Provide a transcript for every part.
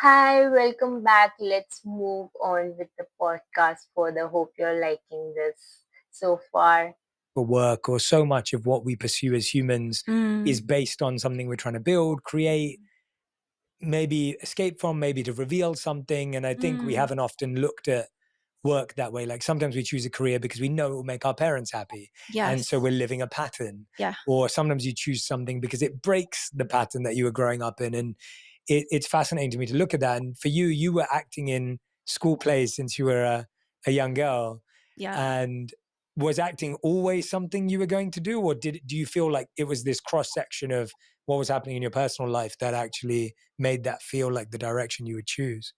Hi, welcome back. Let's move on with the podcast further. Hope you're liking this so far. For work, or so much of what we pursue as humans is based on something we're trying to build, create, maybe escape from, maybe to reveal something. And I think we haven't often looked at work that way. Like sometimes we choose a career because we know it will make our parents happy. And so Yes. we're living a pattern. Yeah. Or sometimes you choose something because it breaks the pattern that you were growing up in. And it's fascinating to me to look at that. And for you, you were acting in school plays since you were a young girl. Yeah. And was acting always something you were going to do? Or do you feel like it was this cross section of what was happening in your personal life that actually made that feel like the direction you would choose?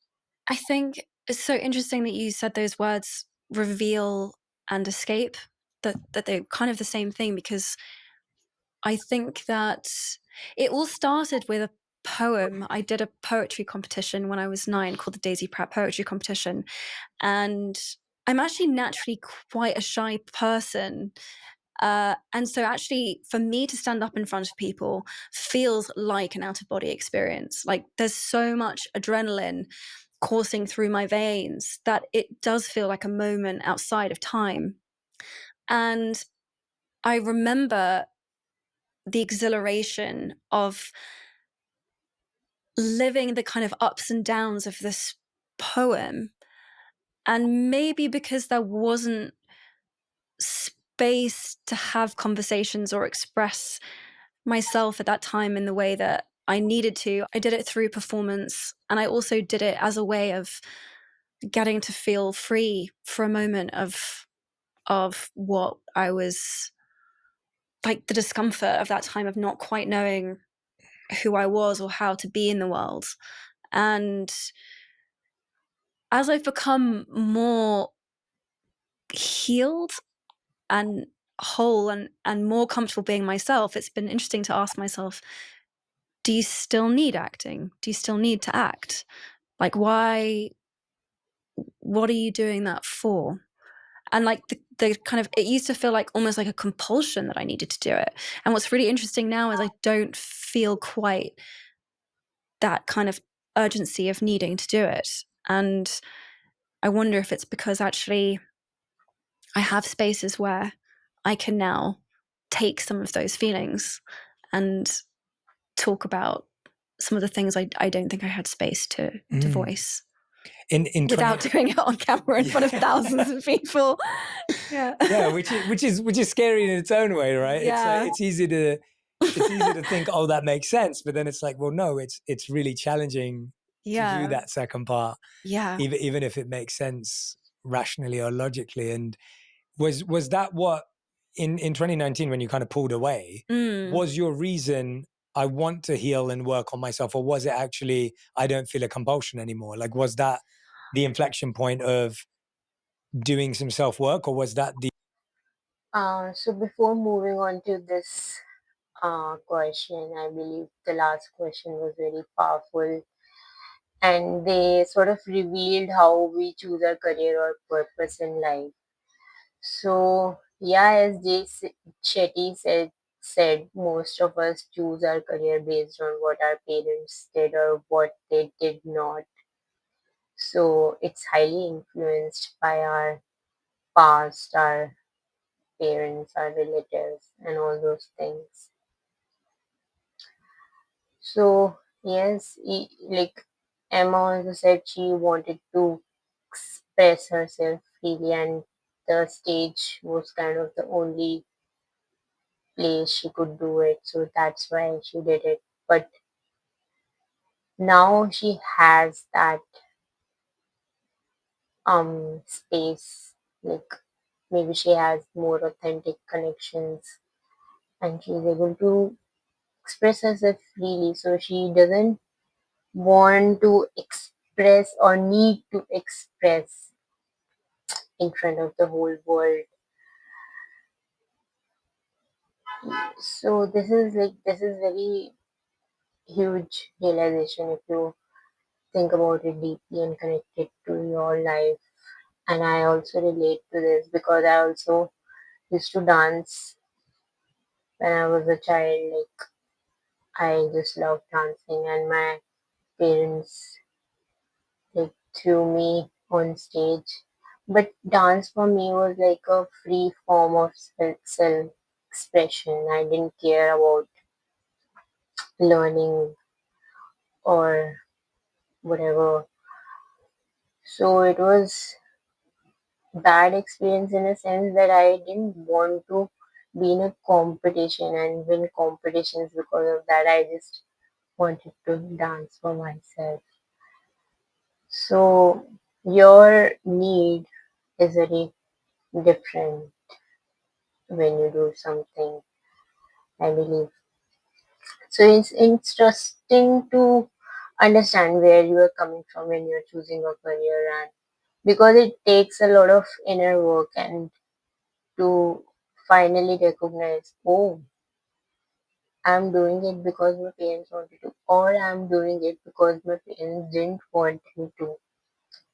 I think it's so interesting that you said those words, reveal and escape, that they're kind of the same thing, because I think that it all started with a poem. I did a poetry competition when I was 9 called the Daisy Pratt Poetry Competition. And I'm actually naturally quite a shy person. And so actually for me to stand up in front of people feels like an out-of-body experience. Like there's so much adrenaline coursing through my veins that it does feel like a moment outside of time. And I remember the exhilaration of living the kind of ups and downs of this poem. And maybe because there wasn't space to have conversations or express myself at that time in the way that I needed to, I did it through performance. And I also did it as a way of getting to feel free for a moment of what I was, like, the discomfort of that time of not quite knowing who I was or how to be in the world. And as I've become more healed and whole and more comfortable being myself, it's been interesting to ask myself, do you still need acting? Do you still need to act? Like, why? What are you doing that for? And like the kind of, it used to feel like almost like a compulsion that I needed to do it. And what's really interesting now is I don't feel quite that kind of urgency of needing to do it. And I wonder if it's because actually I have spaces where I can now take some of those feelings and talk about some of the things I don't think I had space to voice. Without doing it on camera in front of thousands of people. Yeah, which is scary in its own way, right? Yeah. It's easy to think, oh, that makes sense, but then it's like, well, no, it's really challenging to do that second part. Yeah. Even if it makes sense rationally or logically. And was that what in 2019 when you kind of pulled away, was your reason, I want to heal and work on myself, or was it actually I don't feel a compulsion anymore? Like, was that the inflection point of doing some self-work, or was that the So before moving on to this question, I believe the last question was very powerful, and they sort of revealed how we choose our career or purpose in life. So yeah, as Shetty said, most of us choose our career based on what our parents did or what they did not. So it's highly influenced by our past, our parents, our relatives, and all those things. So yes, like Emma also said, she wanted to express herself freely, and the stage was kind of the only place she could do it. So that's why she did it. But now she has that space, like maybe she has more authentic connections, and she's able to express herself freely. So she doesn't want to express or need to express in front of the whole world. So this is very huge realization if you think about it deeply and connect it to your life. And I also relate to this because I also used to dance when I was a child. Like I just loved dancing, and my parents through me on stage. But dance for me was like a free form of self expression. I didn't care about learning or whatever. So it was bad experience in a sense that I didn't want to be in a competition and win competitions. Because of that, I just wanted to dance for myself. So your need is very different when you do something, I believe. So it's interesting to understand where you are coming from when you're choosing a career, and because it takes a lot of inner work and to finally recognize, oh, I'm doing it because my parents wanted to, or I'm doing it because my parents didn't want me to.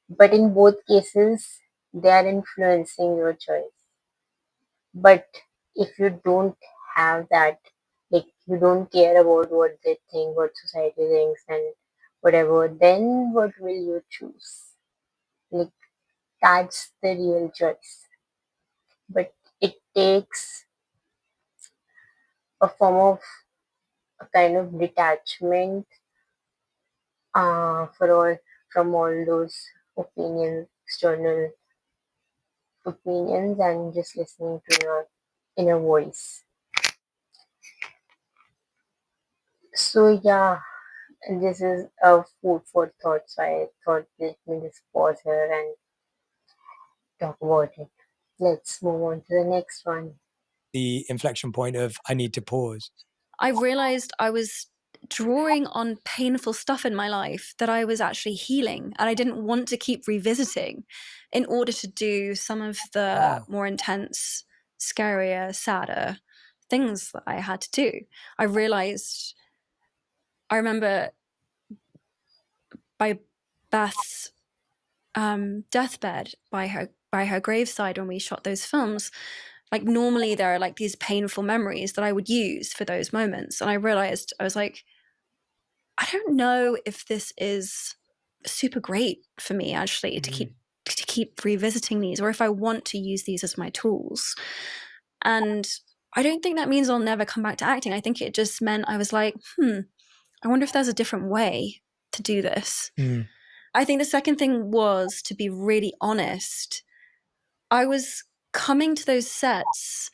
But in both cases, they are influencing your choice. But if you don't have that, like you don't care about what they think, what society thinks, and whatever, then what will you choose? Like that's the real choice. But it takes a form of a kind of detachment for all from all those opinions, external opinions, and just listening to your inner voice. So yeah, this is a food for thought. So I thought let me just pause here and talk about it. Let's move on to the next one. The inflection point of I need to pause. I realized I was drawing on painful stuff in my life that I was actually healing, and I didn't want to keep revisiting in order to do some of the more intense, scarier, sadder things that I had to do. I realized, I remember by Beth's deathbed, by her graveside when we shot those films, like normally there are like these painful memories that I would use for those moments, and I realized, I was like, I don't know if this is super great for me actually to keep revisiting these, or if I want to use these as my tools. And I don't think that means I'll never come back to acting. I think it just meant I was like, I wonder if there's a different way to do this. I think the second thing was, to be really honest, I was coming to those sets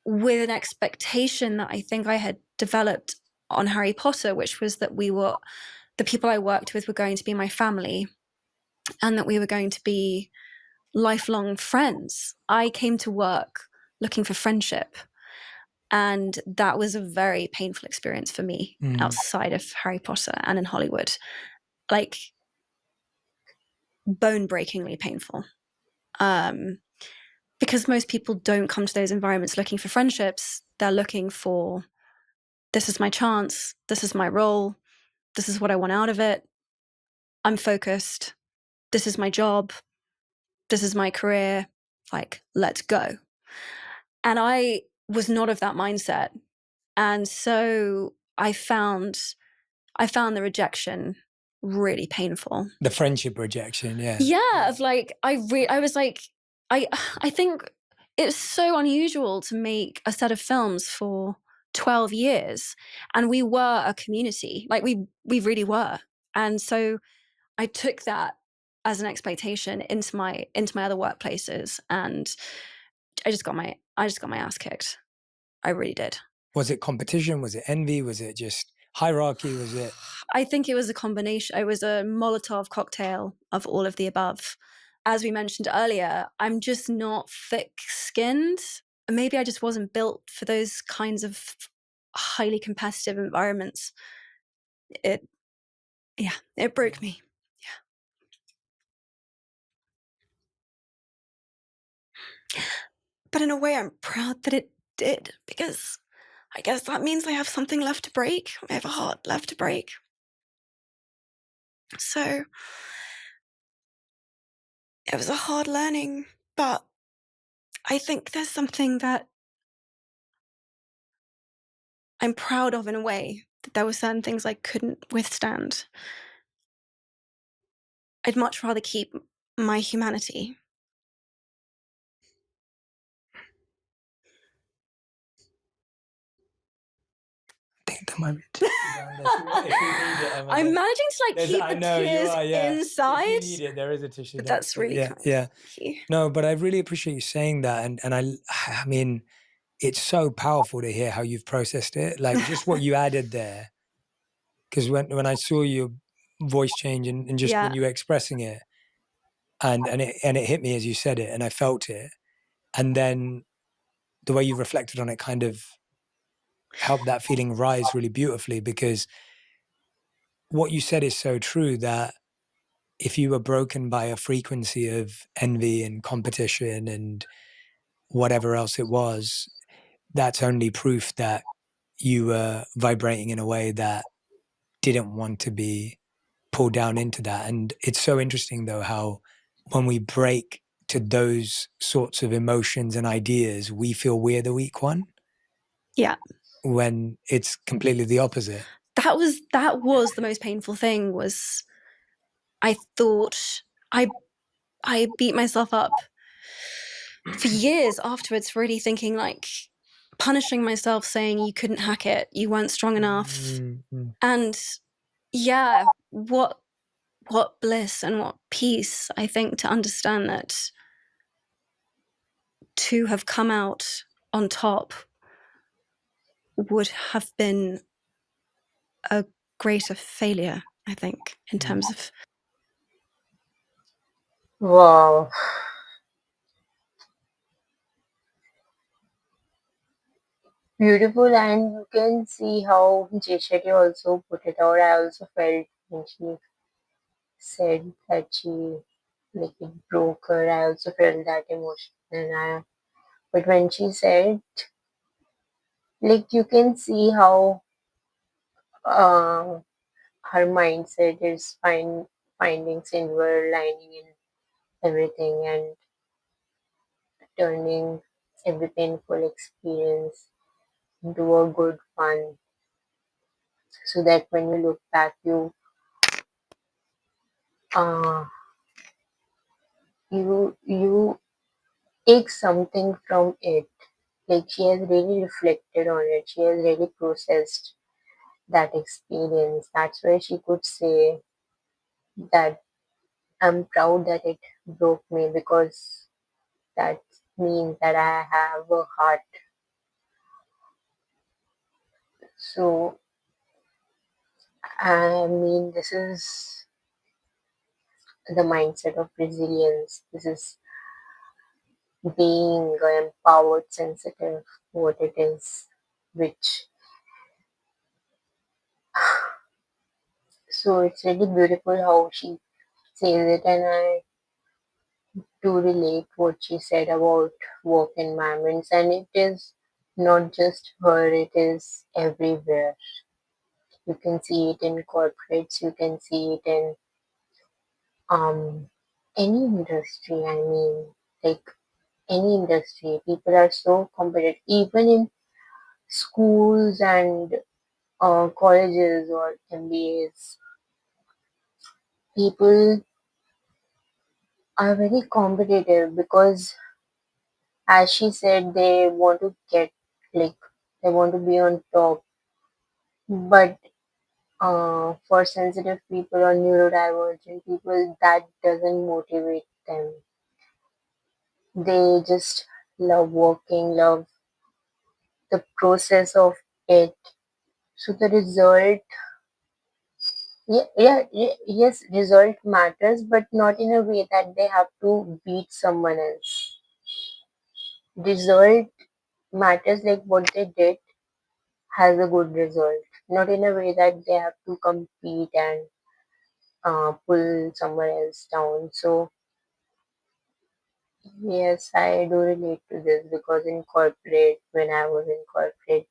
with an expectation that I think I had developed on Harry Potter, which was that the people I worked with were going to be my family, and that we were going to be lifelong friends. I came to work looking for friendship, and that was a very painful experience for me outside of Harry Potter and in Hollywood. Like, bone-breakingly painful. Because most people don't come to those environments looking for friendships. They're looking for, this is my chance, this is my role, this is what I want out of it, I'm focused, this is my job, this is my career, like, let's go. And I was not of that mindset. And so I found the rejection really painful. The friendship rejection, yeah. Yeah, of like, I was like, I think it's so unusual to make a set of films for 12 years. And we were a community, like we really were. And so I took that as an expectation into my other workplaces, and I just got my ass kicked. I really did. Was it competition? Was it envy? Was it just hierarchy? Was it? I think it was a combination. It was a Molotov cocktail of all of the above. As we mentioned earlier, I'm just not thick-skinned. Maybe I just wasn't built for those kinds of highly competitive environments. It broke me. Yeah. But in a way, I'm proud that it did, because I guess that means I have something left to break. I have a heart left to break. So it was a hard learning, but I think there's something that I'm proud of in a way, that there were certain things I couldn't withstand. I'd much rather keep my humanity. I think there might be a tissue down there. If you need it, Emma, I'm managing to like keep I the know you tears are, yeah. inside. If you need it, there is a tissue. But that's really yeah, kind. yeah. Thank you. No, but I really appreciate you saying that, and I mean, it's so powerful to hear how you've processed it, like just what you added there. Because when I saw your voice change and just when you were expressing it, and it hit me as you said it, and I felt it, and then the way you reflected on it kind of helped that feeling rise really beautifully, because what you said is so true, that if you were broken by a frequency of envy and competition and whatever else it was, that's only proof that you were vibrating in a way that didn't want to be pulled down into that. And it's so interesting though, how when we break to those sorts of emotions and ideas, we feel we're the weak one. Yeah. When it's completely the opposite. That was the most painful thing. Was I thought I beat myself up for years afterwards, really thinking like punishing myself, saying you couldn't hack it, you weren't strong enough. Mm-hmm. And yeah, what bliss and what peace, I think, to understand that to have come out on top would have been a greater failure, I think, in terms of... Wow. Beautiful, and you can see how Jay Shetty also put it out. I also felt when she said that like it broke her. I also felt that emotion, but when she said, like you can see how uh, her mindset is finding silver lining in everything and turning every painful experience into a good fun, so that when you look back, uh, you take something from it. Like she has really reflected on it. She has really processed that experience. That's why she could say that I'm proud that it broke me, because that means that I have a heart. So I mean, this is the mindset of resilience. This is being empowered, sensitive, what it is, which, so it's really beautiful how she says it, and I do relate what she said about work environments, and it is not just her, it is everywhere. You can see it in corporates, you can see it in um any industry. I mean, like any industry, people are so competitive, even in schools and colleges or MBAs. People are very competitive because, as she said, they want to get, like, they want to be on top. But for sensitive people or neurodivergent people, that doesn't motivate them. They just love working, love the process of it. So the result, yes, result matters, but not in a way that they have to beat someone else. Result matters, like what they did has a good result, not in a way that they have to compete and pull someone else down. So yes, I do relate to this, because in corporate, when I was in corporate,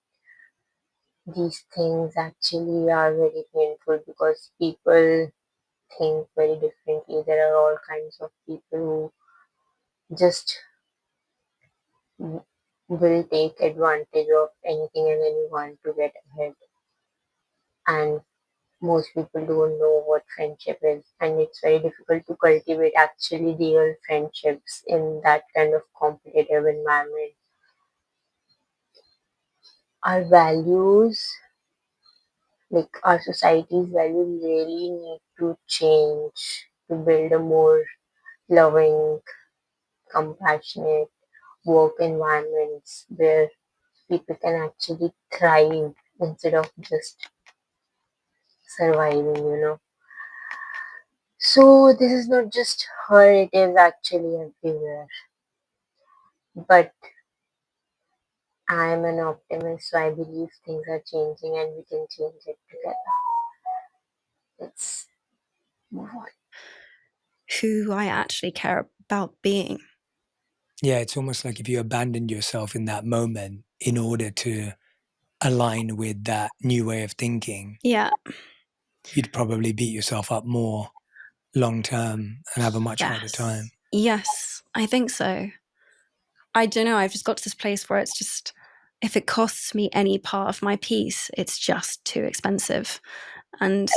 these things actually are very painful, because people think very differently. There are all kinds of people who just will take advantage of anything and anyone to get ahead. And most people don't know what friendship is, and it's very difficult to cultivate actually real friendships in that kind of competitive environment. Our values, like our society's values, really need to change to build a more loving, compassionate work environments where people can actually thrive instead of just surviving. So this is not just her, it is actually everywhere. But I am an optimist, so I believe things are changing and we can change it together. Let's move on. Who I actually care about being. Yeah, it's almost like if you abandoned yourself in that moment in order to align with that new way of thinking, Yeah. you'd probably beat yourself up more long term and have a much harder time. Yes, I think so. I don't know. I've just got to this place where it's just, if it costs me any part of my peace, it's just too expensive. And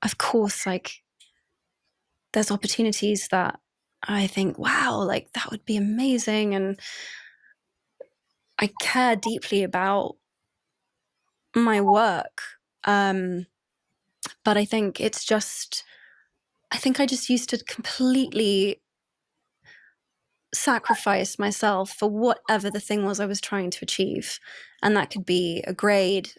of course, like, there's opportunities that I think, wow, like that would be amazing. And I care deeply about my work. But I think it's just, I think I just used to completely sacrifice myself for whatever the thing was I was trying to achieve. And that could be a grade,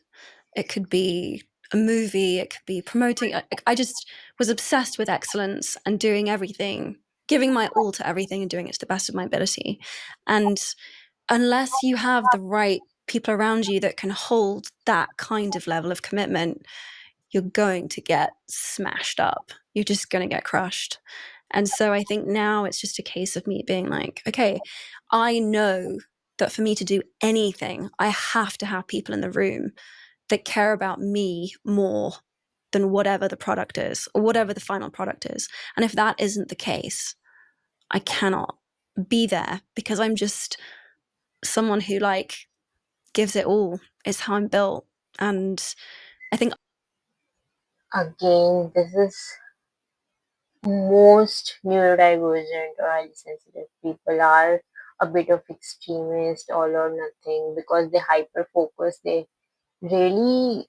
it could be a movie, it could be promoting. I just was obsessed with excellence and doing everything, giving my all to everything and doing it to the best of my ability. And unless you have the right people around you that can hold that kind of level of commitment, you're going to get smashed up. You're just going to get crushed. And so I think now it's just a case of me being like, okay, I know that for me to do anything, I have to have people in the room that care about me more than whatever the product is or whatever the final product is. And if that isn't the case, I cannot be there because I'm just someone who like gives it all. It's how I'm built. And I think Again, this is most neurodivergent or highly sensitive people are a bit of extremist, all or nothing, because they hyper focus, they really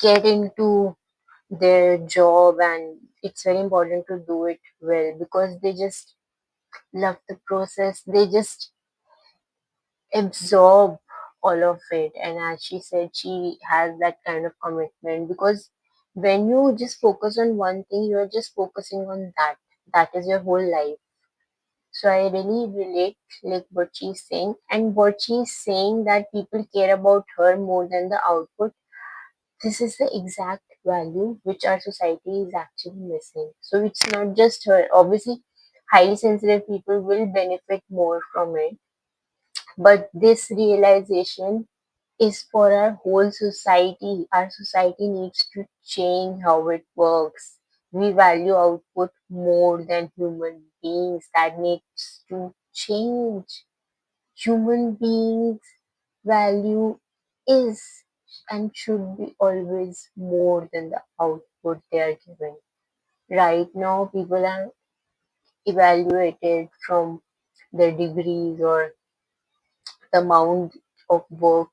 get into their job, and it's very important to do it well because they just love the process, they just absorb all of it. And as she said, she has that kind of commitment because when you just focus on one thing, you're just focusing on that is your whole life. So I really relate like what she's saying, and what she's saying that people care about her more than the output. This is the exact value which our society is actually missing. So it's not just her. Obviously, highly sensitive people will benefit more from it, but this realization is for our whole society. Our society needs to change how it works. We value output more than human beings. That needs to change. Human beings' value is and should be always more than the output they are given. Right now, people are evaluated from their degrees or the amount of work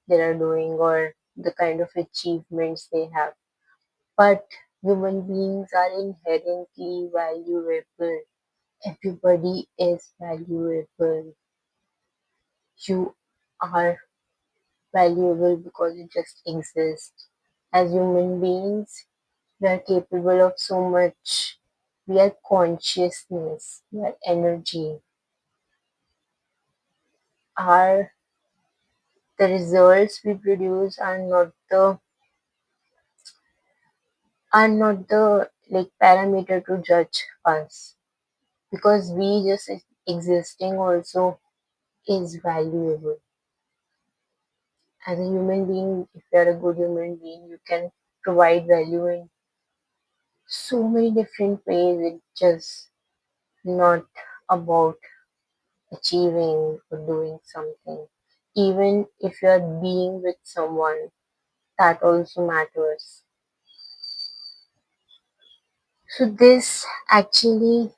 they are doing or the kind of achievements they have. But human beings are inherently valuable. Everybody is valuable. You are valuable because you just exist. As human beings, we are capable of so much. We are consciousness, we are energy. Our the results we produce are not the like parameter to judge us, because we just existing also is valuable. As a human being, if you're a good human being, you can provide value in so many different ways. It's just not about achieving or doing something. Even if you're being with someone, that also matters. So this actually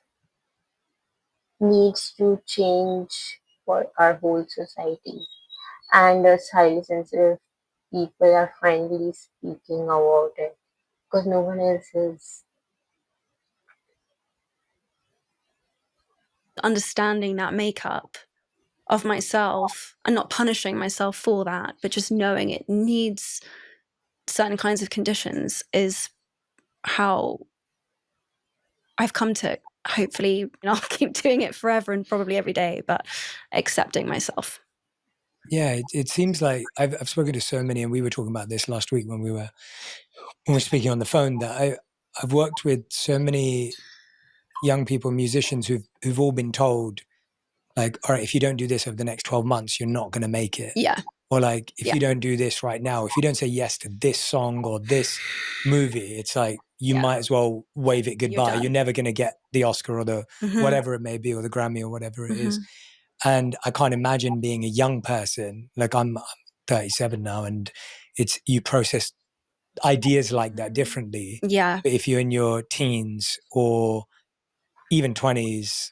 needs to change for our whole society. And as highly sensitive people are finally speaking about it because no one else is. Understanding that makeup of myself and not punishing myself for that, but just knowing it needs certain kinds of conditions is how I've come to hopefully, I'll keep doing it forever and probably every day, but accepting myself. Yeah, it seems like I've spoken to so many, and we were talking about this last week when we were speaking on the phone, that I've worked with so many young people, musicians who've all been told, like, all right, if you don't do this over the next 12 months, you're not going to make it. Yeah. Or like, if you don't do this right now, if you don't say yes to this song or this movie, it's like, you might as well wave it goodbye. You're never going to get the Oscar or the whatever it may be, or the Grammy or whatever it is. And I can't imagine being a young person, like I'm 37 now, and you process ideas like that differently. Yeah. But if you're in your teens or even 20s,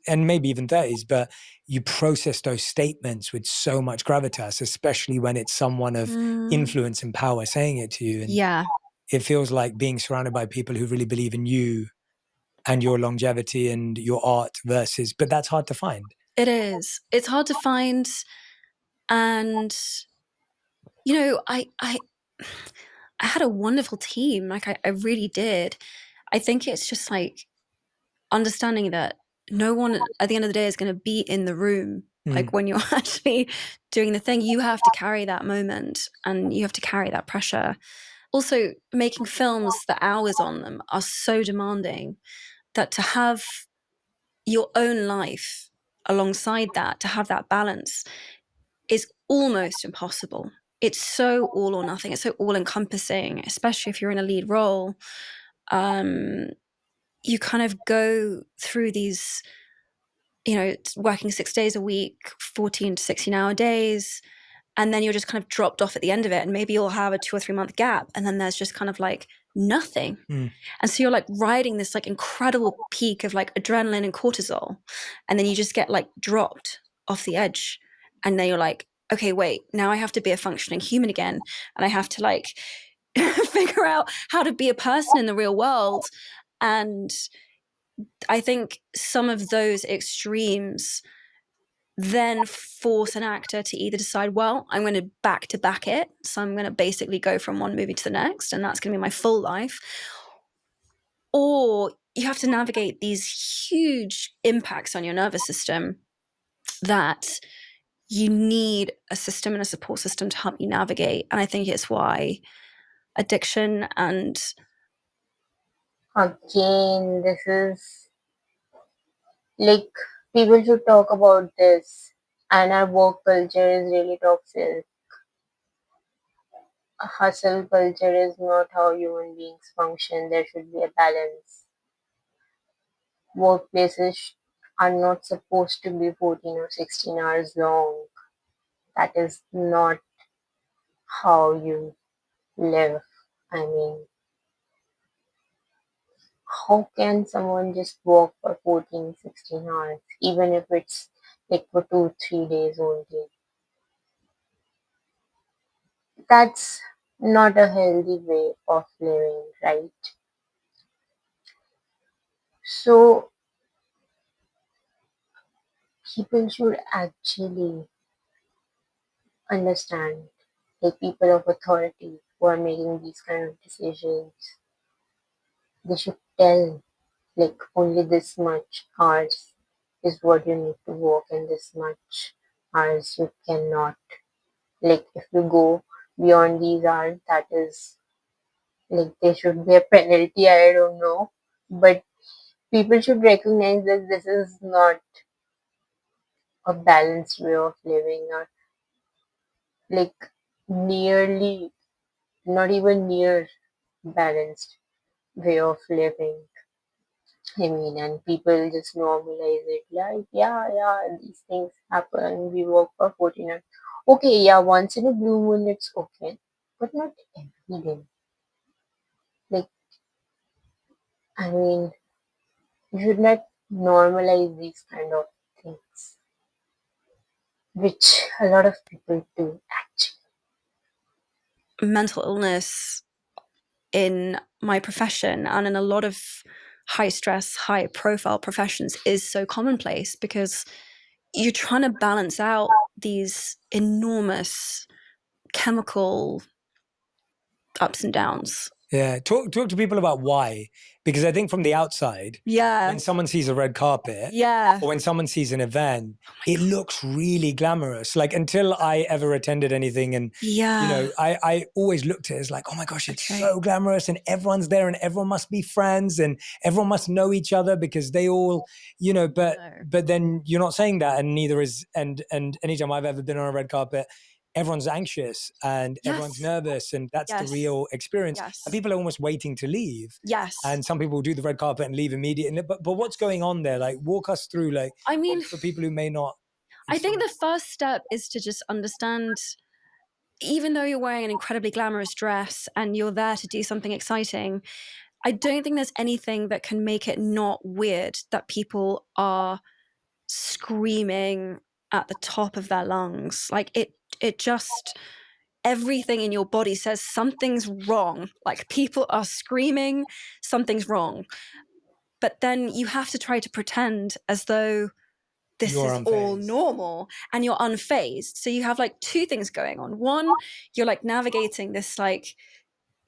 and maybe even 30s, but you process those statements with so much gravitas, especially when it's someone of influence and power saying it to you. And it feels like being surrounded by people who really believe in you and your longevity and your art but that's hard to find. It is. It's hard to find. And, I had a wonderful team. Like I really did. I think it's just like understanding that no one at the end of the day is going to be in the room. Like when you're actually doing the thing, you have to carry that moment and you have to carry that pressure. Also, making films, the hours on them are so demanding that to have your own life alongside that, to have that balance, is almost impossible. It's so all or nothing. It's so all encompassing, especially if you're in a lead role. You kind of go through these, working 6 days a week, 14 to 16-hour days, and then you're just kind of dropped off at the end of it. And maybe you'll have a 2 or 3 month gap, and then there's just kind of like nothing. And so you're like riding this like incredible peak of like adrenaline and cortisol, and then you just get like dropped off the edge. And then you're like, okay, wait, now I have to be a functioning human again. And I have to like figure out how to be a person in the real world. And I think some of those extremes then force an actor to either decide, well, I'm going to back it. So I'm going to basically go from one movie to the next, and that's going to be my full life. Or you have to navigate these huge impacts on your nervous system that you need a system and a support system to help you navigate. And I think it's why addiction and... Again, this is like people should talk about this, and our work culture is really toxic. Hustle culture is not how human beings function. There should be a balance. Workplaces are not supposed to be 14 or 16 hours long. That is not how you live. I mean, how can someone just work for 14, 16 hours, even if it's like for 2, 3 days only? That's not a healthy way of living, right? So, people should actually understand, like people of authority who are making these kind of decisions, they should tell, like, only this much hours is what you need to work, and this much hours you cannot. Like, if you go beyond these hours, that is like there should be a penalty. I don't know, but people should recognize that this is not a balanced way of living, or like nearly, not even near balanced way of living. I mean, and people just normalize it like, yeah, these things happen. We work for 14 hours. Okay, yeah, once in a blue moon, it's okay, but not every day. Like, I mean, you should not normalize these kind of things, which a lot of people do actually. Mental illness in my profession and in a lot of high stress, high profile professions is so commonplace because you're trying to balance out these enormous chemical ups and downs. Yeah, talk to people about why, because I think from the outside, when someone sees a red carpet, or when someone sees an event, it looks really glamorous. Like until I ever attended anything, and you know, I always looked at it as like, oh my gosh, it's so glamorous, and everyone's there, and everyone must be friends, and everyone must know each other because they all, you know. But then you're not saying that, and neither is and anytime I've ever been on a red carpet, everyone's anxious and everyone's nervous, and that's the real experience. And people are almost waiting to leave. And some people do the red carpet and leave immediately. But what's going on there? Like, walk us through, like, I mean, for people who may not. I think the first step is to just understand, even though you're wearing an incredibly glamorous dress and you're there to do something exciting, I don't think there's anything that can make it not weird that people are screaming at the top of their lungs. Like it just, everything in your body says something's wrong. Like people are screaming, something's wrong. But then you have to try to pretend as though this is all normal and you're unfazed. So you have like two things going on. One, you're like navigating this like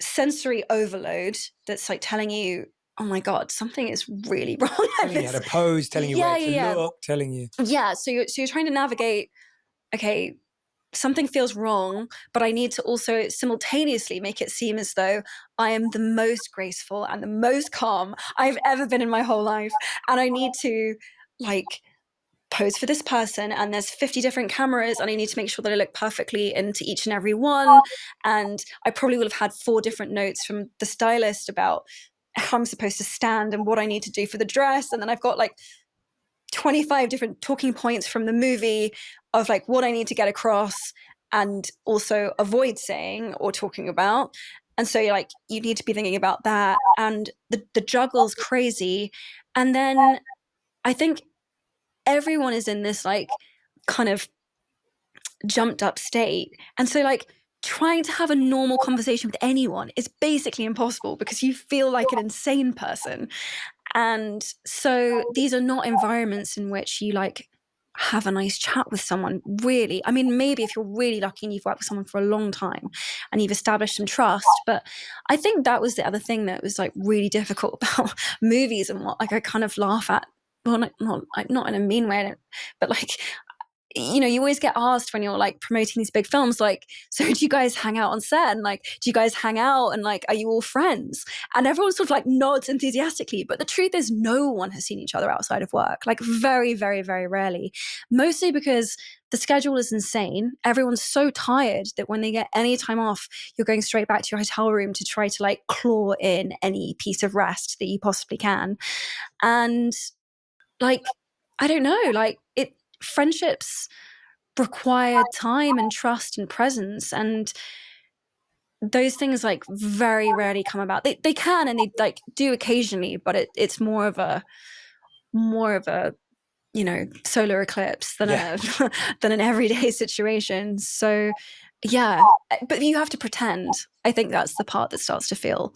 sensory overload that's like telling you, oh my God, something is really wrong. Telling you how to pose, telling you where to look, telling you. Yeah. So you're trying to navigate, okay, something feels wrong, but I need to also simultaneously make it seem as though I am the most graceful and the most calm I've ever been in my whole life. And I need to like pose for this person, and there's 50 different cameras, and I need to make sure that I look perfectly into each and every one. And I probably will have had 4 different notes from the stylist about how I'm supposed to stand and what I need to do for the dress. And then I've got like 25 different talking points from the movie of like what I need to get across and also avoid saying or talking about. And so you're like, you need to be thinking about that. And the juggle's crazy. And then I think everyone is in this like kind of jumped up state. And so like trying to have a normal conversation with anyone is basically impossible because you feel like an insane person. And so these are not environments in which you like have a nice chat with someone, really. I mean, maybe if you're really lucky and you've worked with someone for a long time and you've established some trust. But I think that was the other thing that was like really difficult about movies and what like I kind of laugh at. Well, not in a mean way, but like, you know, you always get asked when you're like promoting these big films, like, so do you guys hang out on set? And like, do you guys hang out? And like, are you all friends? And everyone sort of like nods enthusiastically. But the truth is no one has seen each other outside of work, like very, very, very rarely, mostly because the schedule is insane. Everyone's so tired that when they get any time off, you're going straight back to your hotel room to try to like claw in any piece of rest that you possibly can. And like, I don't know, like friendships require time and trust and presence, and those things like very rarely come about. They can, and they like do occasionally, but it's more of a you know, solar eclipse than than an everyday situation. So yeah, but you have to pretend. I think that's the part that starts to feel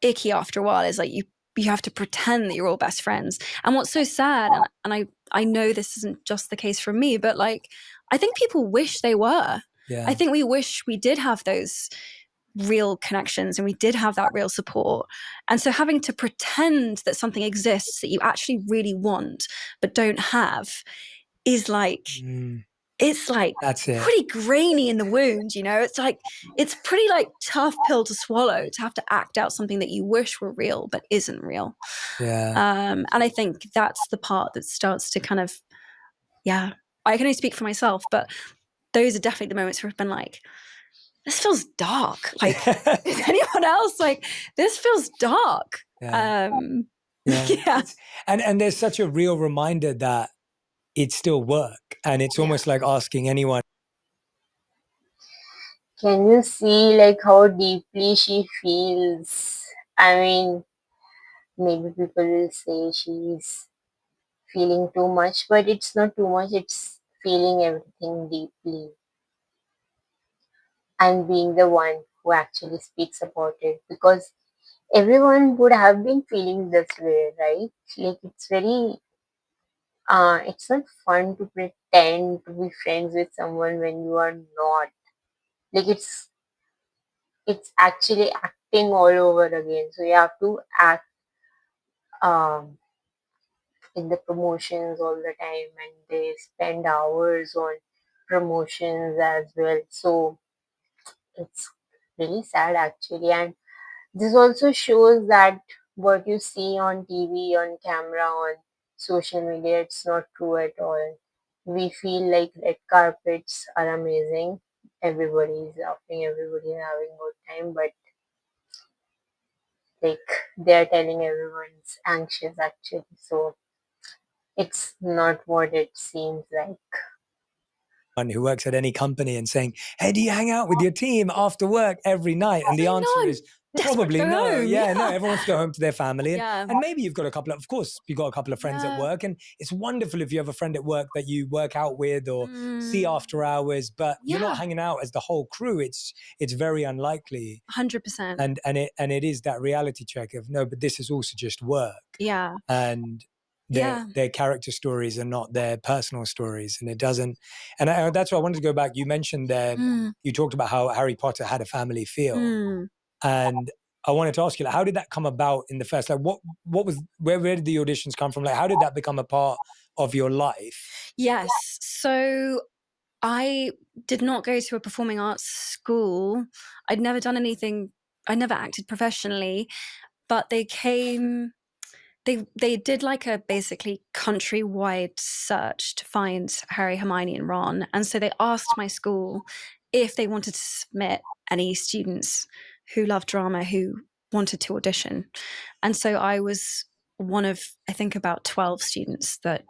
icky after a while, is like you have to pretend that you're all best friends. And what's so sad, and I know this isn't just the case for me, but like I think people wish they were. I think we wish we did have those real connections and we did have that real support. And so having to pretend that something exists that you actually really want but don't have is like it's like pretty grainy in the wound, you know. It's like it's pretty like tough pill to swallow to have to act out something that you wish were real but isn't real. And I think that's the part that starts to kind of, I can only speak for myself, but those are definitely the moments where I've been like, this feels dark. Like, is anyone else like, this feels dark? And there's such a real reminder that it's still work, and it's almost like asking anyone. Can you see like how deeply she feels? I mean, maybe people will say she's feeling too much, but it's not too much, it's feeling everything deeply and being the one who actually speaks about it, because everyone would have been feeling this way, right? Like it's not fun to pretend to be friends with someone when you are not. Like it's actually acting all over again. So you have to act um in the promotions all the time, and they spend hours on promotions as well. So it's really sad actually. And this also shows that what you see on TV, on camera, on social media, it's not true at all. We feel like red carpets are amazing. Everybody is laughing, everybody is having a good time, but like they're telling everyone's anxious actually. So it's not what it seems like. Who works at any company and saying, "Hey, do you hang out with your team after work every night?" And the answer is probably no. Home. Yeah, no, everyone wants to go home to their family. Yeah. And maybe you've got of course, you've got a couple of friends at work. And it's wonderful if you have a friend at work that you work out with or see after hours, but you're not hanging out as the whole crew. It's very unlikely. 100%. And it is that reality check of, no, but this is also just work. Yeah. And their character stories are not their personal stories, and it doesn't. And that's why I wanted to go back. You mentioned there, you talked about how Harry Potter had a family feel, and I wanted to ask you, like, how did that come about in the first? Like, what was where did the auditions come from? Like, how did that become a part of your life? Yes. So I did not go to a performing arts school. I'd never done anything. I never acted professionally, but they did like a basically countrywide search to find Harry, Hermione, and Ron. And so they asked my school if they wanted to submit any students who loved drama who wanted to audition. And so I was one of, I think, about 12 students that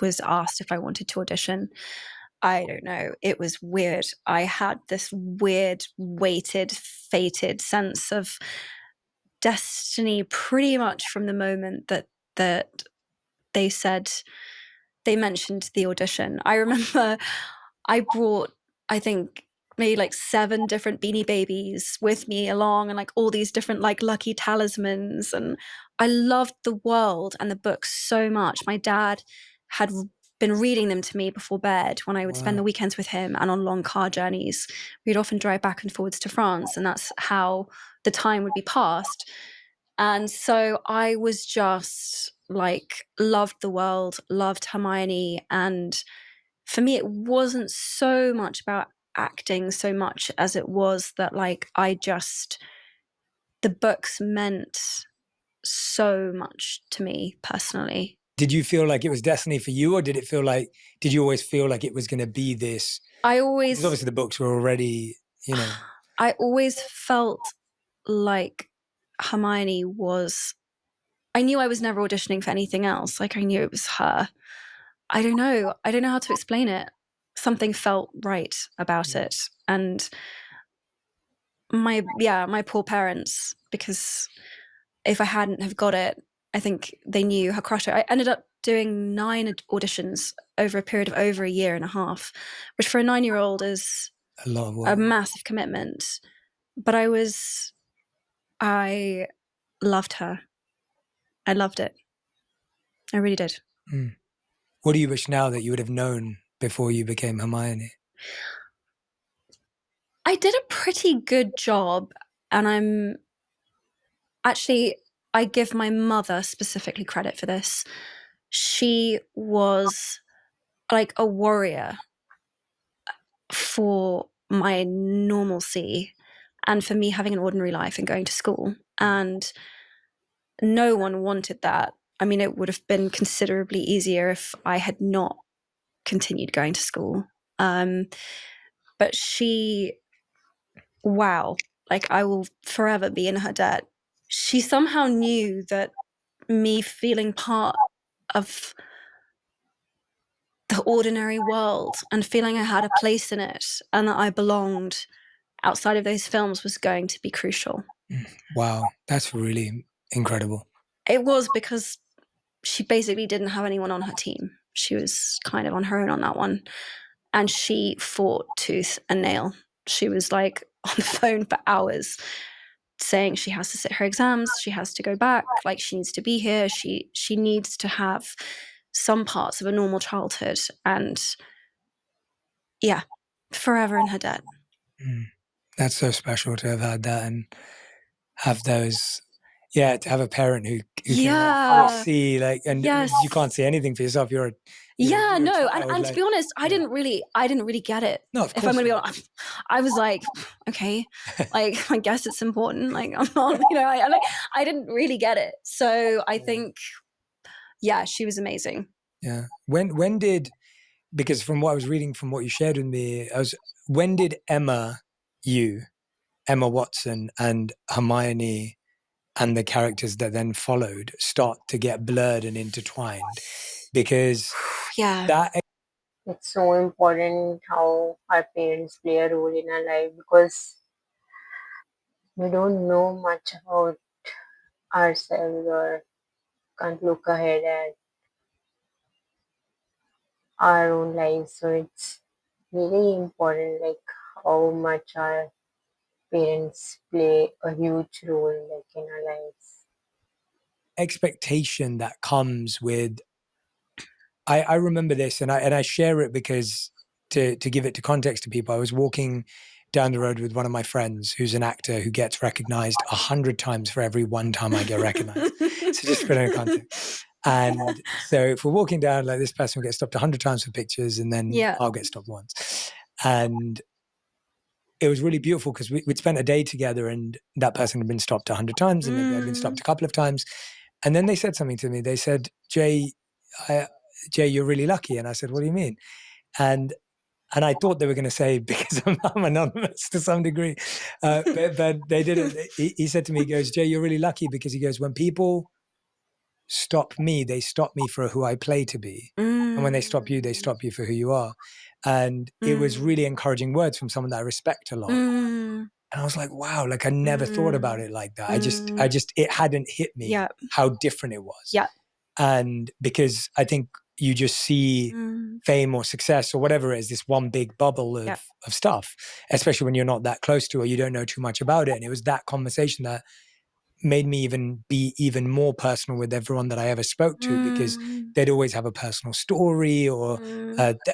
was asked if I wanted to audition. I don't know. It was weird. I had this weird, weighted, fated sense of destiny pretty much from the moment that they said they mentioned the audition. I remember I brought, I think, maybe like 7 different Beanie Babies with me along, and like all these different like lucky talismans. And I loved the world and the books so much. My dad had been reading them to me before bed when I would spend the weekends with him, and on long car journeys. We'd often drive back and forwards to France, and that's how the time would be passed. And so I was just like, loved the world, loved Hermione. And for me, it wasn't so much about acting so much as it was that, like, the books meant so much to me personally. Did you feel like it was destiny for you, or did you always feel like it was going to be this? Because obviously the books were already, I always felt like Hermione was, I knew I was never auditioning for anything else. Like, I knew it was her. I don't know how to explain it. Something felt right about it. And my poor parents, because if I hadn't have got it, I think they knew how crushed I ended up doing 9 auditions over a period of over a year and a half, which for a 9-year-old is a lot of work. A massive commitment. But I loved her. I loved it. I really did. What do you wish now that you would have known before you became Hermione? I did a pretty good job, and I give my mother specifically credit for this. She was like a warrior for my normalcy and for me having an ordinary life and going to school. And no one wanted that. I mean, it would have been considerably easier if I had not continued going to school. But wow, like, I will forever be in her debt. She somehow knew that me feeling part of the ordinary world and feeling I had a place in it and that I belonged outside of those films was going to be crucial. Wow, that's really incredible. It was because she basically didn't have anyone on her team. She was kind of on her own on that one. And she fought tooth and nail. She was like on the phone for hours saying she has to sit her exams, she has to go back, like she needs to be here, she needs to have some parts of a normal childhood, and yeah, forever in her debt. That's so special to have had that and have those, to have a parent who can foresee, like, and you can't see anything for yourself. You're no, child, and to be honest, I didn't really get it. No, of course. If I'm going to be honest, I was like, okay, like I guess it's important. Like I'm not, I didn't really get it. So I think, she was amazing. Yeah. When did, because from what I was reading, from what you shared with me, when did Emma Watson and Hermione and the characters that then followed start to get blurred and intertwined? Because it's so important how our parents play a role in our life, because we don't know much about ourselves or can't look ahead at our own lives. So it's really important, like how much our parents play a huge role, like in our lives. Expectation that comes with, I remember this, and I share it because to give it to context to people, I was walking down the road with one of my friends who's an actor who gets recognized 100 times for every one time I get recognized. So just put it in context. And so if we're walking down, like, this person will get stopped 100 times for pictures, and then I'll get stopped once. And it was really beautiful because we'd spent a day together, and that person had been stopped 100 times, and maybe I'd been stopped a couple of times. And then they said something to me. They said, Jay, you're really lucky. And I said, what do you mean? And I thought they were going to say, because I'm anonymous to some degree. But they didn't. He said to me, he goes, Jay, you're really lucky, because he goes, when people stop me, they stop me for who I play to be. And when they stop you for who you are. And it was really encouraging words from someone that I respect a lot. And I was like, wow, like I never thought about it like that. I just, it hadn't hit me how different it was. Yeah. And because I think you just see fame or success or whatever it is, this one big bubble of stuff, especially when you're not that close to, or you don't know too much about it. And it was that conversation that made me be even more personal with everyone that I ever spoke to, because they'd always have a personal story, or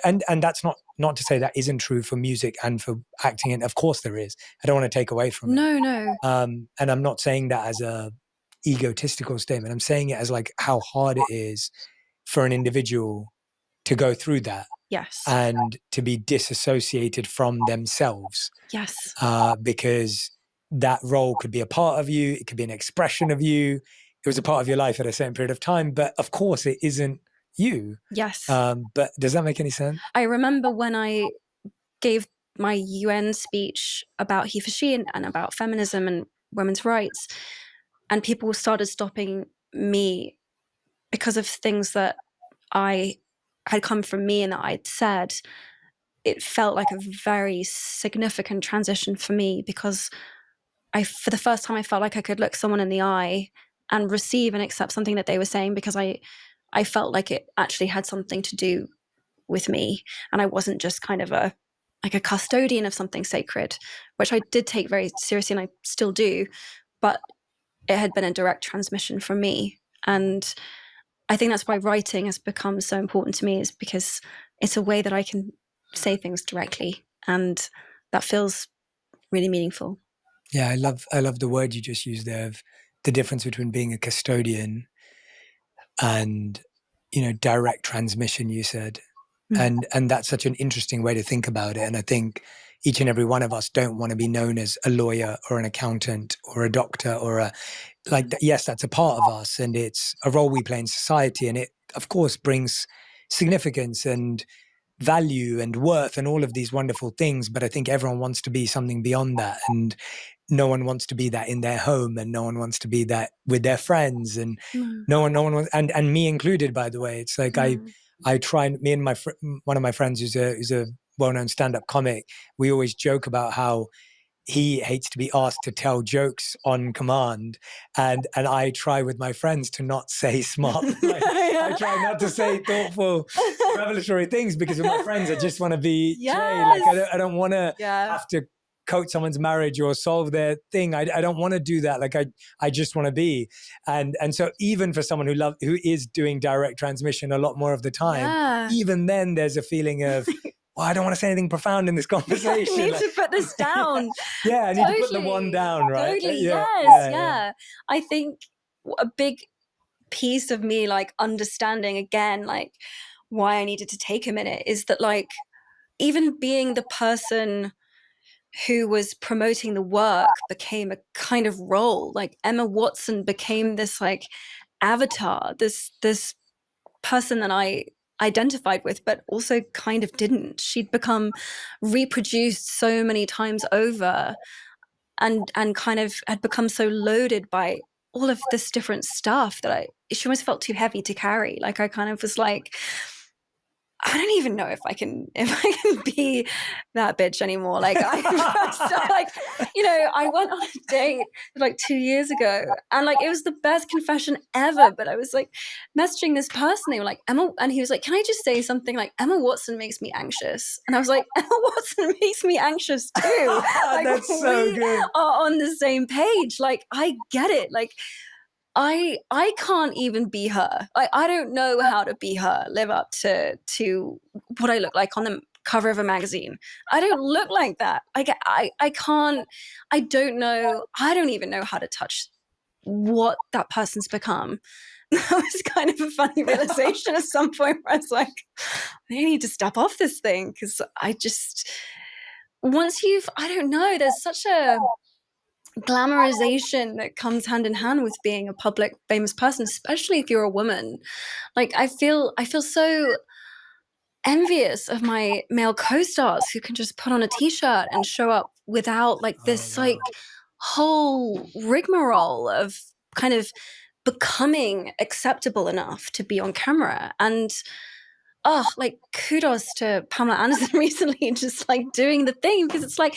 and that's not to say that isn't true for music and for acting, and of course there is. I don't want to take away from it. No. And I'm not saying that as a egotistical statement. I'm saying it as like how hard it is for an individual to go through that. Yes. And to be disassociated from themselves. Yes. Because that role could be a part of you. It could be an expression of you. It was a part of your life at a certain period of time. But of course, it isn't you. Yes. But does that make any sense? I remember when I gave my UN speech about he for she and about feminism and women's rights, and people started stopping me because of things that I had come from me and that I'd said. It felt like a very significant transition for me, because for the first time, I felt like I could look someone in the eye and receive and accept something that they were saying, because I felt like it actually had something to do with me, and I wasn't just kind of a custodian of something sacred, which I did take very seriously, and I still do, but it had been a direct transmission from me. And I think that's why writing has become so important to me, is because it's a way that I can say things directly, and that feels really meaningful. Yeah, I love the word you just used there, of the difference between being a custodian and, direct transmission, you said. And that's such an interesting way to think about it. And I think each and every one of us don't want to be known as a lawyer or an accountant or a doctor or yes, that's a part of us, and it's a role we play in society. And it, of course, brings significance and value and worth and all of these wonderful things. But I think everyone wants to be something beyond that. And no one wants to be that in their home, and no one wants to be that with their friends, and no one wants, and me included, by the way. It's like, I try, me and one of my friends who's a well-known stand-up comic, we always joke about how he hates to be asked to tell jokes on command, and I try with my friends to not say smart. Like, I try not to say thoughtful, revelatory things, because with my friends I just want to be Jay. Like I don't want to have to coach someone's marriage or solve their thing. I don't want to do that. Like I just want to be, and so even for someone who is doing direct transmission a lot more of the time, even then there's a feeling of, well, I don't want to say anything profound in this conversation. I need to put this down. I need to put the one down, right? Totally, yes. I think a big piece of me, like, understanding again, like, why I needed to take a minute is that, like, even being the person who was promoting the work became a kind of role. Like, Emma Watson became this, like, avatar, this person that I identified with, but also kind of didn't. She'd become reproduced so many times over, and kind of had become so loaded by all of this different stuff that she almost felt too heavy to carry. Like, I kind of was like, I don't even know if I can be that bitch anymore. Like, I went on a date like 2 years ago, and like, it was the best confession ever. But I was like messaging this person, they were like, Emma, and he was like, can I just say something? Like, Emma Watson makes me anxious. And I was like, Emma Watson makes me anxious too. Like, that's so good. Are on the same page. Like, I get it. Like, I can't even be her. Like, I don't know how to be her, live up to what I look like on the cover of a magazine. I don't look like that. I can't, I don't know. I don't even know how to touch what that person's become. That was kind of a funny realization at some point where I was like, I need to step off this thing, because I don't know, there's such a glamorization that comes hand in hand with being a public famous person, especially if you're a woman. Like, I feel so envious of my male co-stars who can just put on a t-shirt and show up without like this like whole rigmarole of kind of becoming acceptable enough to be on camera. And like, kudos to Pamela Anderson recently, just like doing the thing, because it's like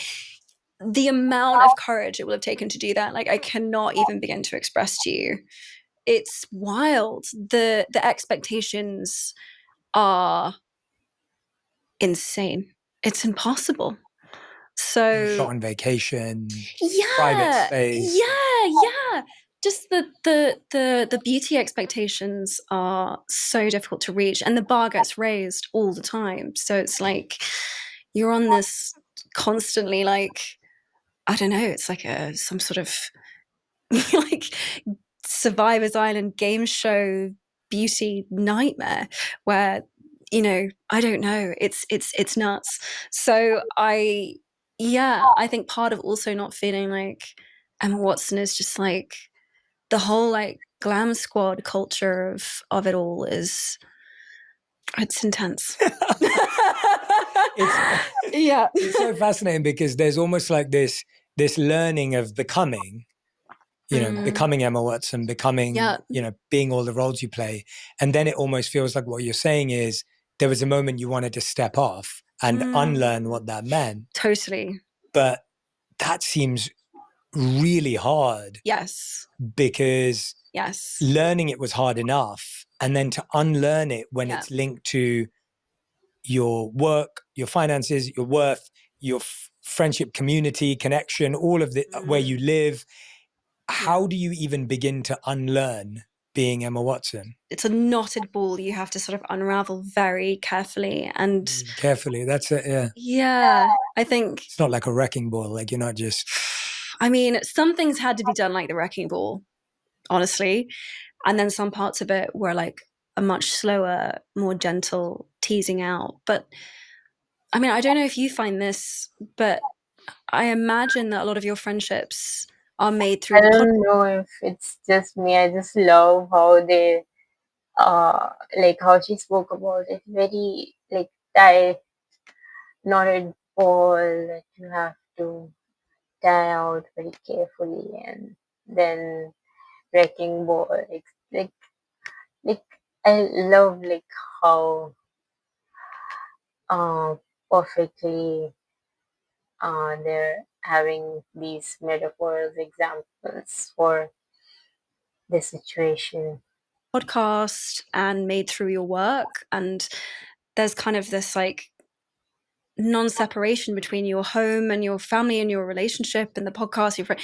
the amount of courage it will have taken to do that. Like, I cannot even begin to express to you. It's wild. The expectations are insane. It's impossible. So, shot on vacation, private space. Yeah. Just the beauty expectations are so difficult to reach, and the bar gets raised all the time. So it's like you're on this constantly, like, I don't know, it's like some sort of like Survivor's Island game show beauty nightmare where, I don't know, it's nuts. So I think part of also not feeling like Emma Watson is just like the whole like glam squad culture of it all it's intense. It's so fascinating, because there's almost like this learning of becoming, becoming Emma Watson, becoming, being all the roles you play. And then it almost feels like what you're saying is there was a moment you wanted to step off and unlearn what that meant. Totally. But that seems really hard. Yes. Because learning it was hard enough. And then to unlearn it when it's linked to your work, your finances, your worth, your friendship, community, connection, all of the where you live. How do you even begin to unlearn being Emma Watson? It's a knotted ball you have to sort of unravel very carefully. And carefully, that's it, yeah. Yeah, I think it's not like a wrecking ball. Like, you're not just... I mean, some things had to be done like the wrecking ball, honestly. And then some parts of it were like a much slower, more gentle teasing out. But I mean, I don't know if you find this, but I imagine that a lot of your friendships are made through I don't know if it's just me. I just love how they like how she spoke about it. Very like tie knotted ball that you have to tie out very carefully, and then wrecking ball. Like I love like how perfectly their having these metaphors, examples for the situation. Podcast and made through your work, and there's kind of this like non-separation between your home and your family and your relationship and the podcast you've written.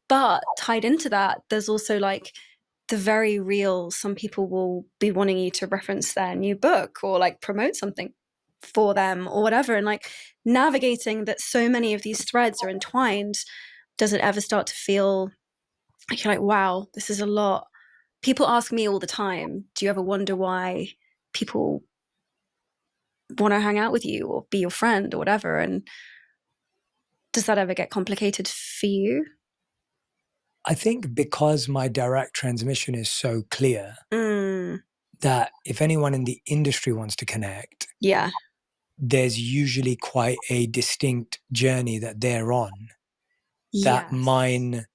But tied into that, there's also like the very real, some people will be wanting you to reference their new book or like promote something for them or whatever, and like navigating that so many of these threads are entwined. Does it ever start to feel like you're like, wow, this is a lot? People ask me all the time, do you ever wonder why people want to hang out with you or be your friend or whatever? And does that ever get complicated for you? I think because my direct transmission is so clear that if anyone in the industry wants to connect, yeah, there's usually quite a distinct journey that they're on that mine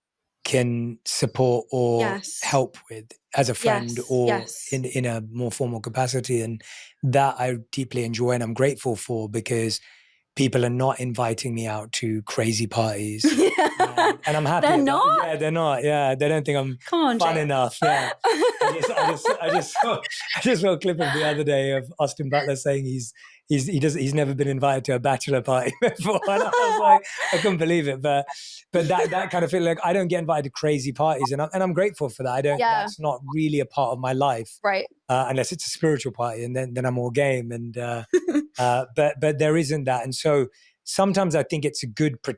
can support or help with as a friend or in a more formal capacity. And that I deeply enjoy and I'm grateful for, because people are not inviting me out to crarazy parties. And I'm happy. They're not? Yeah, they're not. Yeah, they don't think I'm fun enough. Yeah. I just saw a clip of the other day of Austin Butler saying he's never been invited to a bachelor party before. And I was like, I couldn't believe it. But that kind of feeling, like I don't get invited to crazy parties, and I'm grateful for that. That's not really a part of my life, right? Unless it's a spiritual party, and then I'm all game. And but there isn't that, and so sometimes I think it's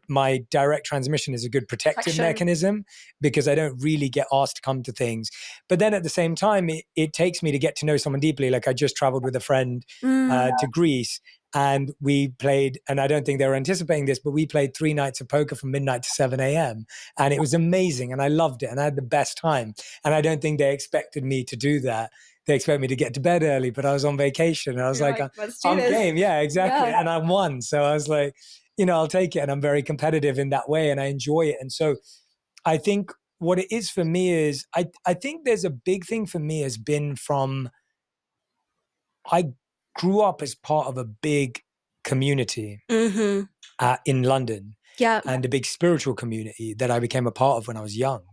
my direct transmission is a good protective mechanism, because I don't really get asked to come to things. But then at the same time, it takes me to get to know someone deeply. Like I just traveled with a friend to Greece, and we played, and I don't think they were anticipating this, but we played 3 nights of poker from midnight to 7 a.m. And it was amazing, and I loved it, and I had the best time. And I don't think they expected me to do that. They expect me to get to bed early, but I was on vacation. And I was like I'm game. Yeah, exactly. Yeah. And I won. So I was like, I'll take it. And I'm very competitive in that way, and I enjoy it. And so I think what it is for me is, I think there's a big thing for me has been I grew up as part of a big community in London, and a big spiritual community that I became a part of when I was young.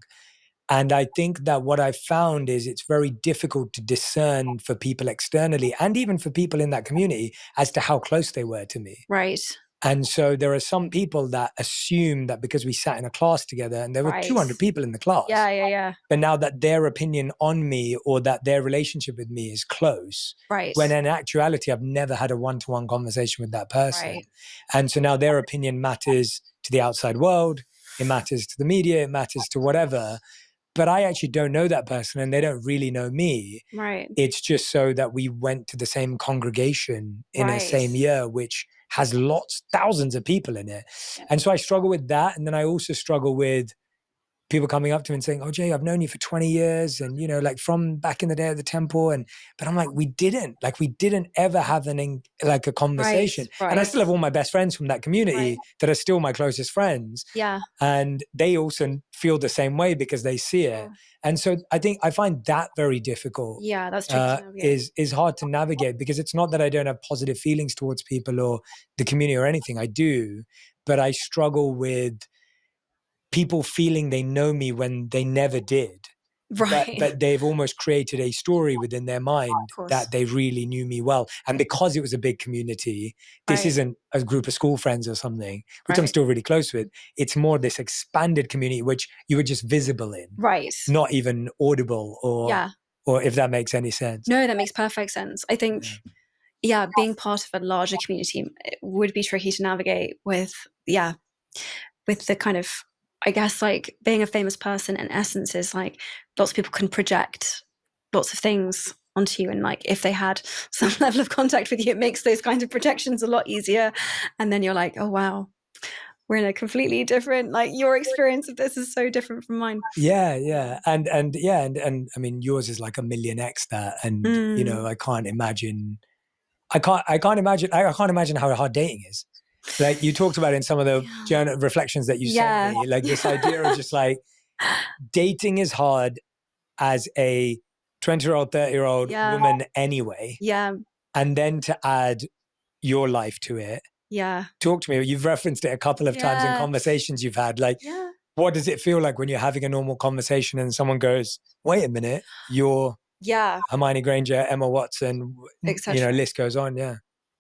And I think that what I found is it's very difficult to discern for people externally, and even for people in that community, as to how close they were to me. Right. And so there are some people that assume that because we sat in a class together and there were 200 people in the class. Yeah. But now that their opinion on me or that their relationship with me is close, when in actuality, I've never had a one-to-one conversation with that person. Right. And so now their opinion matters to the outside world. It matters to the media. It matters to whatever. But I actually don't know that person, and they don't really know me. Right. It's just so that we went to the same congregation in the same year, which has thousands of people in it. Yeah. And so I struggle with that. And then I also struggle with people coming up to me and saying, "Oh, Jay, I've known you for 20 years. And, like from back in the day at the temple." But I'm like, we didn't ever have a conversation. Right. And I still have all my best friends from that community that are still my closest friends. Yeah. And they also feel the same way because they see it. And so I find that very difficult. Yeah, that's tricky. Is hard to navigate, because it's not that I don't have positive feelings towards people or the community or anything. I do, but I struggle with people feeling they know me when they never did. Right. But they've almost created a story within their mind that they really knew me well. And because it was a big community, this isn't a group of school friends or something, which I'm still really close with. It's more this expanded community, which you were just visible in. Right. Not even audible or if that makes any sense. No, that makes perfect sense. I think, being part of a larger community would be tricky to navigate with the kind of, I guess, like being a famous person in essence is like lots of people can project lots of things onto you. And like, if they had some level of contact with you, it makes those kinds of projections a lot easier. And then you're like, oh, wow, we're in a completely different, like your experience of this is so different from mine. Yeah. And I mean, yours is like 1,000,000x that. And, I can't imagine how hard dating is. Like you talked about in some of the journal reflections that you sent me, like this idea of just like dating is hard as a 20-year-old, 30-year-old woman anyway. Yeah. And then to add your life to it Yeah. Talk to me. You've referenced it a couple of times in conversations you've had. Like, what does it feel like when you're having a normal conversation and someone goes, wait a minute, you're Hermione Granger, Emma Watson, list goes on. Yeah.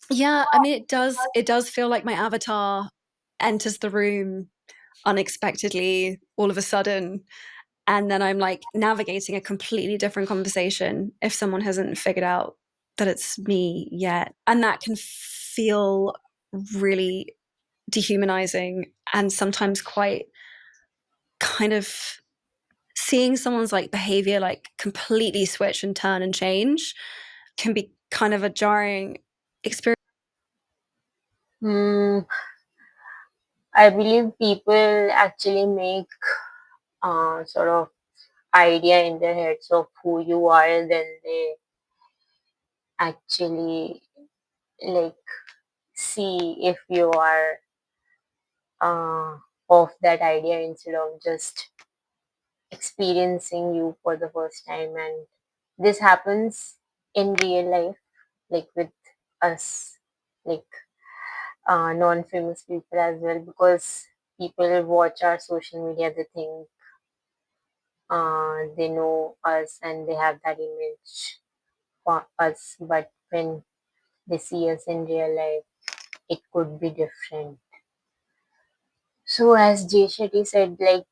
Yeah. I mean, it does feel like my avatar enters the room unexpectedly all of a sudden. And then I'm like navigating a completely different conversation if someone hasn't figured out that it's me yet. And that can feel really dehumanizing and sometimes quite kind of seeing someone's like behavior like completely switch and turn and change can be kind of a jarring experience. I believe people actually make sort of idea in their heads of who you are, then they actually like see if you are of that idea instead of just experiencing you for the first time. And this happens in real life, like with us, like non-famous people as well, because people watch our social media, they think they know us and they have that image for us, but when they see us in real life, it could be different. So as Jay Shetty said, like,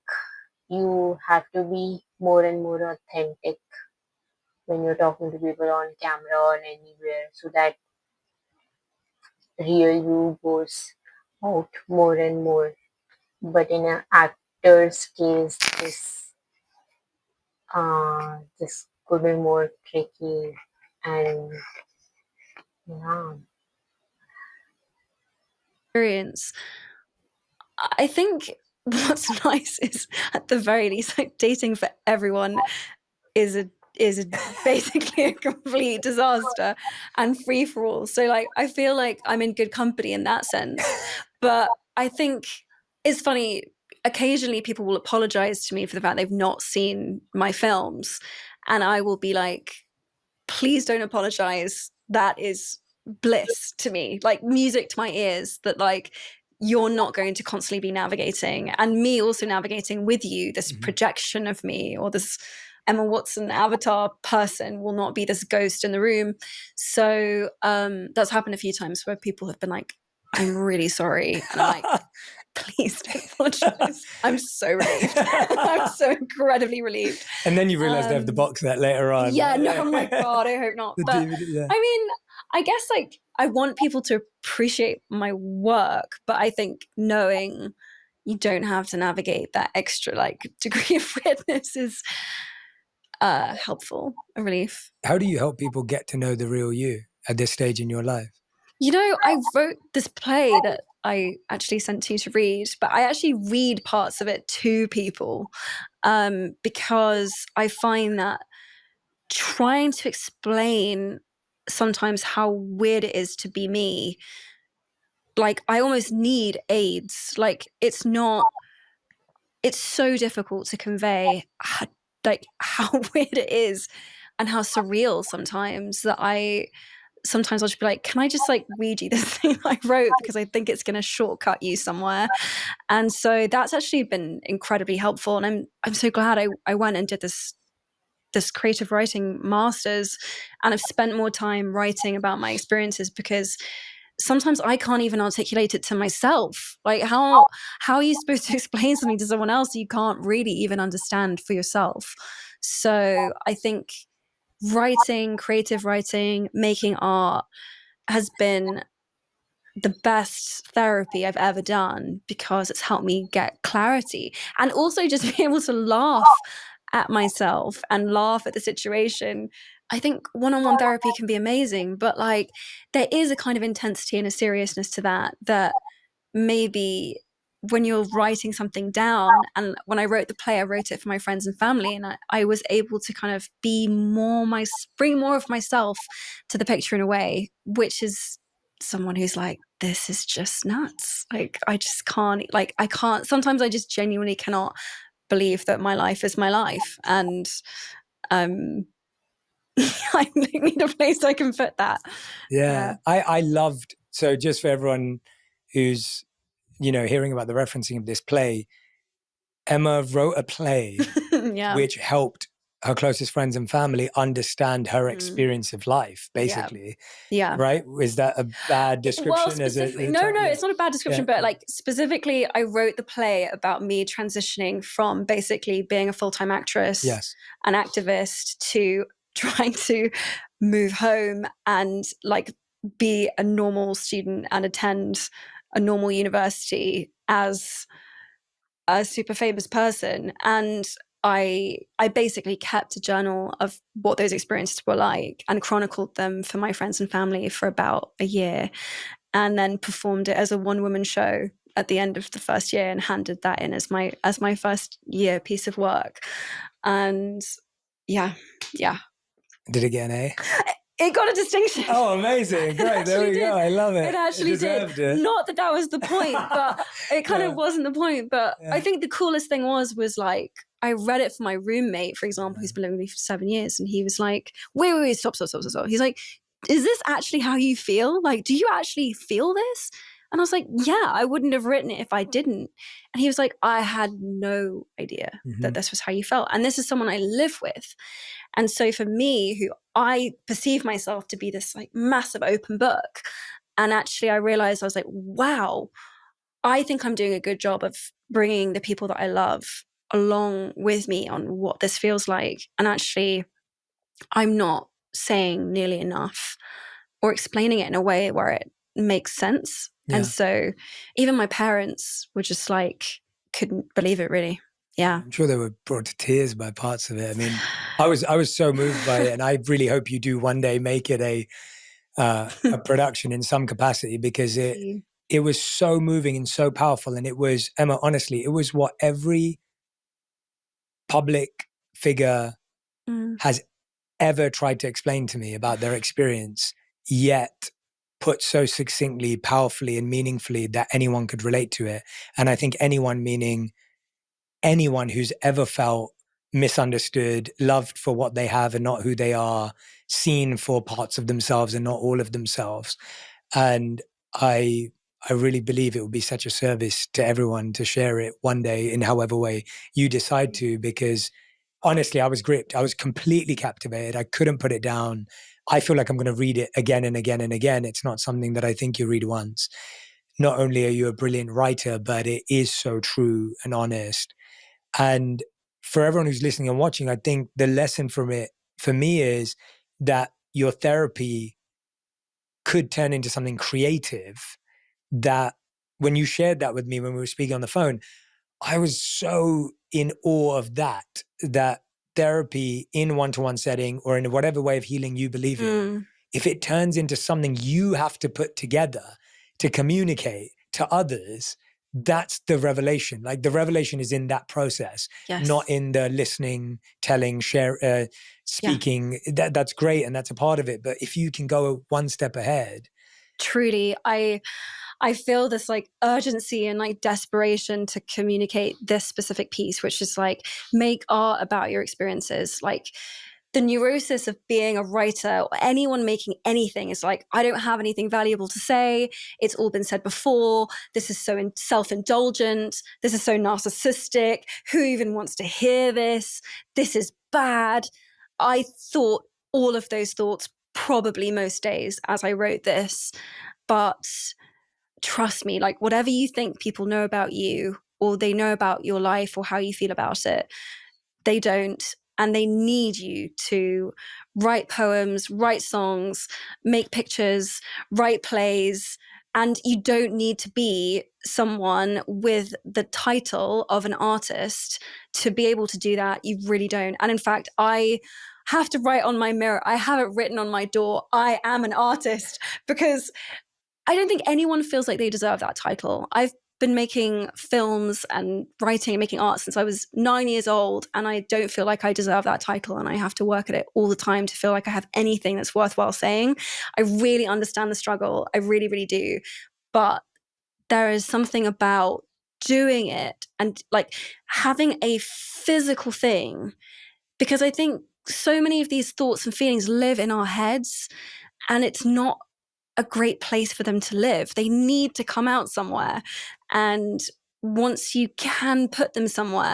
you have to be more and more authentic when you're talking to people on camera or anywhere, so that real you goes out more and more. But in an actor's case, this could be more tricky, and yeah. Experience. I think what's nice is at the very least, like dating for everyone is basically a complete disaster and free for all. So like I feel like I'm in good company in that sense. But I think it's funny, occasionally people will apologize to me for the fact they've not seen my films, and I will be like, please don't apologize. That is bliss to me, like music to my ears, that like you're not going to constantly be navigating, and me also navigating with you this projection of me, or this Emma Watson avatar person will not be this ghost in the room. So that's happened a few times where people have been like, I'm really sorry. And I'm like, please don't apologize. I'm so relieved. I'm so incredibly relieved. And then you realize they have the box set later on. Yeah, no, oh my God, I hope not. But DVD, yeah. I mean, I guess like I want people to appreciate my work, but I think knowing you don't have to navigate that extra like degree of weirdness is helpful, a relief. How do you help people get to know the real you at this stage in your life? You know, I wrote this play that I actually sent to you to read, but I actually read parts of it to people because I find that trying to explain sometimes how weird it is to be me, like I almost need aids. Like it's so difficult to convey how weird it is and how surreal sometimes that sometimes I'll just be like, can I just like read you this thing I wrote because I think it's going to shortcut you somewhere. And so that's actually been incredibly helpful. And I'm so glad I went and did this creative writing masters, and I've spent more time writing about my experiences, because sometimes I can't even articulate it to myself. Like how are you supposed to explain something to someone else you can't really even understand for yourself? So I think writing, creative writing, making art has been the best therapy I've ever done, because it's helped me get clarity, and also just be able to laugh at myself and laugh at the situation. I think one-on-one therapy can be amazing, but like there is a kind of intensity and a seriousness to that maybe when you're writing something down. And when I wrote the play, I wrote it for my friends and family, and I was able to kind of bring more of myself to the picture in a way, which is someone who's like, this is just nuts. Like I just can't, like I can't, sometimes I just genuinely cannot believe that my life is my life. And I need a place I can put that. Yeah. I loved, so just for everyone who's, hearing about the referencing of this play, Emma wrote a play which helped her closest friends and family understand her experience of life, basically. Yeah. Right? Is that a bad description? No, it's not a bad description, but like specifically, I wrote the play about me transitioning from basically being a full-time actress, an activist, to trying to move home and like be a normal student and attend a normal university as a super famous person. And I basically kept a journal of what those experiences were like and chronicled them for my friends and family for about a year, and then performed it as a one-woman show at the end of the first year and handed that in as my first year piece of work. And yeah. Did it get an A? It got a distinction. Oh, amazing. Great. There we go. I love it. It actually did. Not that was the point, but it kind of wasn't the point. But I think the coolest thing was like, I read it for my roommate, for example, who's been living with me for 7 years. And he was like, wait, stop. He's like, is this actually how you feel? Like, do you actually feel this? And I was like, yeah, I wouldn't have written it if I didn't. And he was like, I had no idea that this was how you felt. And this is someone I live with. And so for me, who I perceive myself to be this like massive open book, and actually I realized, I was like, wow, I think I'm doing a good job of bringing the people that I love along with me on what this feels like. And actually, I'm not saying nearly enough or explaining it in a way where it makes sense. Yeah. And so even my parents were just like, couldn't believe it, really. Yeah. I'm sure they were brought to tears by parts of it. I mean, I was so moved by it, and I really hope you do one day make it a production in some capacity, because it was so moving and so powerful. And it was, Emma, honestly, it was what every public figure has ever tried to explain to me about their experience, yet put so succinctly, powerfully, and meaningfully that anyone could relate to it. And I think anyone, meaning anyone who's ever felt misunderstood, loved for what they have and not who they are, seen for parts of themselves and not all of themselves. And I really believe it will be such a service to everyone to share it one day in however way you decide to, because honestly, I was gripped. I was completely captivated. I couldn't put it down. I feel like I'm going to read it again and again and again. It's not something that I think you read once. Not only are you a brilliant writer, but it is so true and honest. And for everyone who's listening and watching, I think the lesson from it for me is that your therapy could turn into something creative. That when you shared that with me when we were speaking on the phone, I was so in awe of that therapy in one-to-one setting or in whatever way of healing you believe in, if it turns into something you have to put together to communicate to others, that's the revelation. Like the revelation is in that process, not in the listening, telling, share, speaking. That's great. And that's a part of it. But if you can go one step ahead. Truly, I feel this like urgency and like desperation to communicate this specific piece, which is like, make art about your experiences. Like the neurosis of being a writer or anyone making anything is like, I don't have anything valuable to say. It's all been said before. This is so self-indulgent. This is so narcissistic. Who even wants to hear this? This is bad. I thought all of those thoughts probably most days as I wrote this, but trust me, like whatever you think people know about you or they know about your life or how you feel about it, they don't. And they need you to write poems, write songs, make pictures, write plays. And you don't need to be someone with the title of an artist to be able to do that. You really don't. And in fact, I have to write on my mirror. I have it written on my door, I am an artist, because I don't think anyone feels like they deserve that title. I've been making films and writing and making art since I was 9 years old, and I don't feel like I deserve that title, and I have to work at it all the time to feel like I have anything that's worthwhile saying. I really understand the struggle. I really, really do. But there is something about doing it and like having a physical thing, because I think so many of these thoughts and feelings live in our heads, and it's not a great place for them to live. They need to come out somewhere. And once you can put them somewhere,